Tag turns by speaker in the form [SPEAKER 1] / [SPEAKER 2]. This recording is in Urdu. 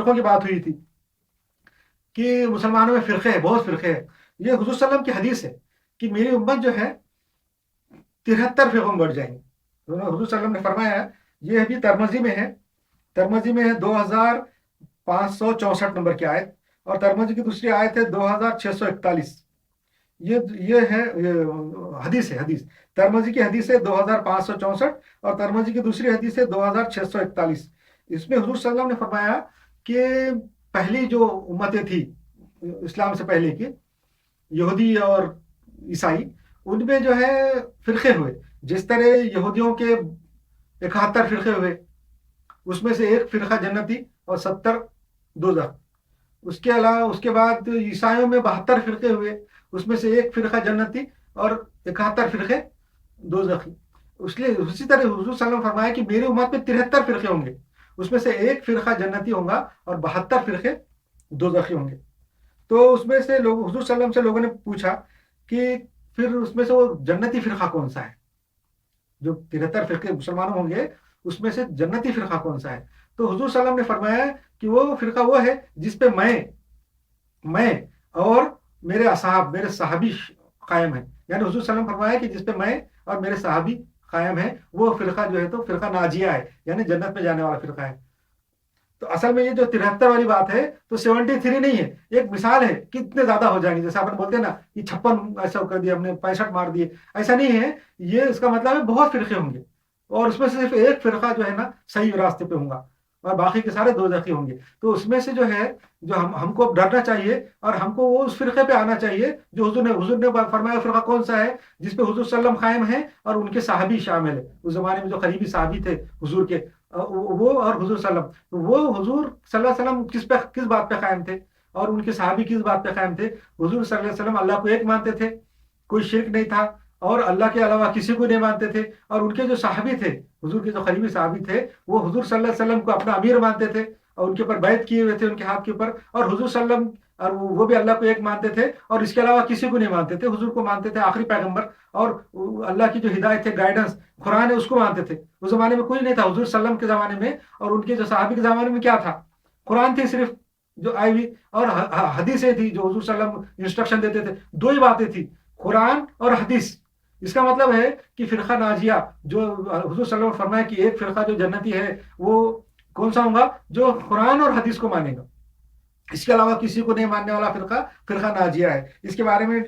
[SPEAKER 1] فرقوں کی بات ہوئی تھی کہ مسلمانوں میں فرقے ہیں، بہت فرقے ہیں. یہ حضور صلی اللہ علیہ وسلم کی حدیث ہے کہ میری امت جو ہے 73 فرقوں میں بڑھ جائیں گے. حضور صلی اللہ علیہ وسلم نے فرمایا ہے. یہ ابھی ترمذی میں ہے. ترمذی میں ہے 2564 نمبر کی آیت، اور ترمذی کی دوسری آیت ہے 2641. یہ ہے حدیث ہے، حدیث ترمذی کی حدیث ہے 2564، اور ترمذی کی دوسری حدیث ہے 2641. اس میں حضور صلی اللہ علیہ وسلم نے فرمایا کہ پہلی جو امتیں تھی اسلام سے پہلے کی، یہودی اور عیسائی، ان میں جو ہے فرقے ہوئے. جس طرح یہودیوں کے 71 فرقے ہوئے، اس میں سے ایک فرقہ جنتی اور 70 دوزخ. اس کے علاوہ اس کے بعد عیسائیوں میں 72 فرقے ہوئے، اس میں سے ایک فرقہ جنتی اور 71 فرقے دوزخی. اسی طرح حضور صلی اللہ علیہ وسلم نے فرمایا کہ میری امت میں 73 فرقے ہوں گے، اس میں سے ایک فرقہ جنتی ہوگا اور 72 فرقے دوزخی ہوں گے. تو اس میں سے لوگ حضور صلی اللہ علیہ وسلم سے لوگوں نے پوچھا کہ پھر اس میں سے وہ جنتی فرقہ کون سا ہے؟ جو 73 فرقے مسلمانوں ہوں گے اس میں سے جنتی فرقہ کون سا ہے؟ تو حضور صلی اللہ علیہ وسلم نے فرمایا کہ وہ فرقہ وہ ہے جس پہ میں اور میرے اصحاب، میرے صحابی قائم ہیں. یعنی حضور صلی اللہ علیہ وسلم نے فرمایا کہ جس پہ میں اور میرے صحابی قائم ہیں وہ فرقہ جو ہے تو فرقہ ناجیہ ہے، یعنی جنت میں جانے والا فرقہ ہے. تو اصل میں یہ جو 73 والی بات ہے تو 73 نہیں ہے، ایک مثال ہے کہ اتنے زیادہ ہو جائیں گے. جیسے آپ بولتے ہیں نا یہ 56 ایسا کر دیا ہم نے، 65 مار دیے، ایسا نہیں ہے. یہ اس کا مطلب ہے بہت فرقے ہوں گے، اور اس میں سے صرف ایک فرقہ جو ہے نا صحیح راستے پہ ہوں گا اور باقی کے سارے دوزخی ہوں گے. تو اس میں سے جو ہے جو ہم کو ڈرنا چاہیے اور ہم کو وہ اس فرقے پہ آنا چاہیے جو حضور نے فرمایا. فرقہ کون سا ہے؟ جس پہ حضور صلی اللہ علیہ وسلم قائم ہیں اور ان کے صحابی شامل ہے. اس زمانے میں جو قریبی صحابی تھے حضور کے، وہ اور حضور صلی اللہ علیہ وسلم، وہ حضور صلی اللہ علیہ وسلم کس بات پہ قائم تھے اور ان کے صحابی کس بات پہ قائم تھے؟ حضور صلی اللہ علیہ وسلم اللہ کو ایک مانتے تھے، کوئی شرک نہیں تھا، اور اللہ کے علاوہ کسی کو نہیں مانتے تھے. اور ان کے جو صحابی تھے، حضور کے جو قریبی صحابی تھے، وہ حضور صلی اللہ علیہ وسلم کو اپنا امیر مانتے تھے اور ان کے اوپر بیعت کیے ہوئے تھے ان کے ہاتھ کے اوپر. اور حضور صلی اللہ علیہ وسلم اور وہ بھی اللہ کو ایک مانتے تھے اور اس کے علاوہ کسی کو نہیں مانتے تھے. حضور کو مانتے تھے آخری پیغمبر، اور اللہ کی جو ہدایت ہے، گائیڈنس قرآن ہے، اس کو مانتے تھے. اس زمانے میں کوئی نہیں تھا حضور صلی اللہ علیہ وسلم کے زمانے میں، اور ان کے جو صحابی کے زمانے میں کیا تھا؟ قرآن تھی صرف جو آئی ہوئی، اور حدیثیں تھی جو حضور صلی اللہ علیہ وسلم انسٹرکشن دیتے تھے. دو ہی باتیں تھی، قرآن اور حدیث. اس کا مطلب ہے کہ فرقہ ناجیہ جو حضور صلی اللہ علیہ وسلم نے فرمایا کہ ایک فرقہ جو جنتی ہے وہ کون سا ہوگا؟ جو قرآن اور حدیث کو مانے گا. اس کے علاوہ کسی کو نہیں ماننے والا فرقہ ناجیہ ہے. اس کے بارے میں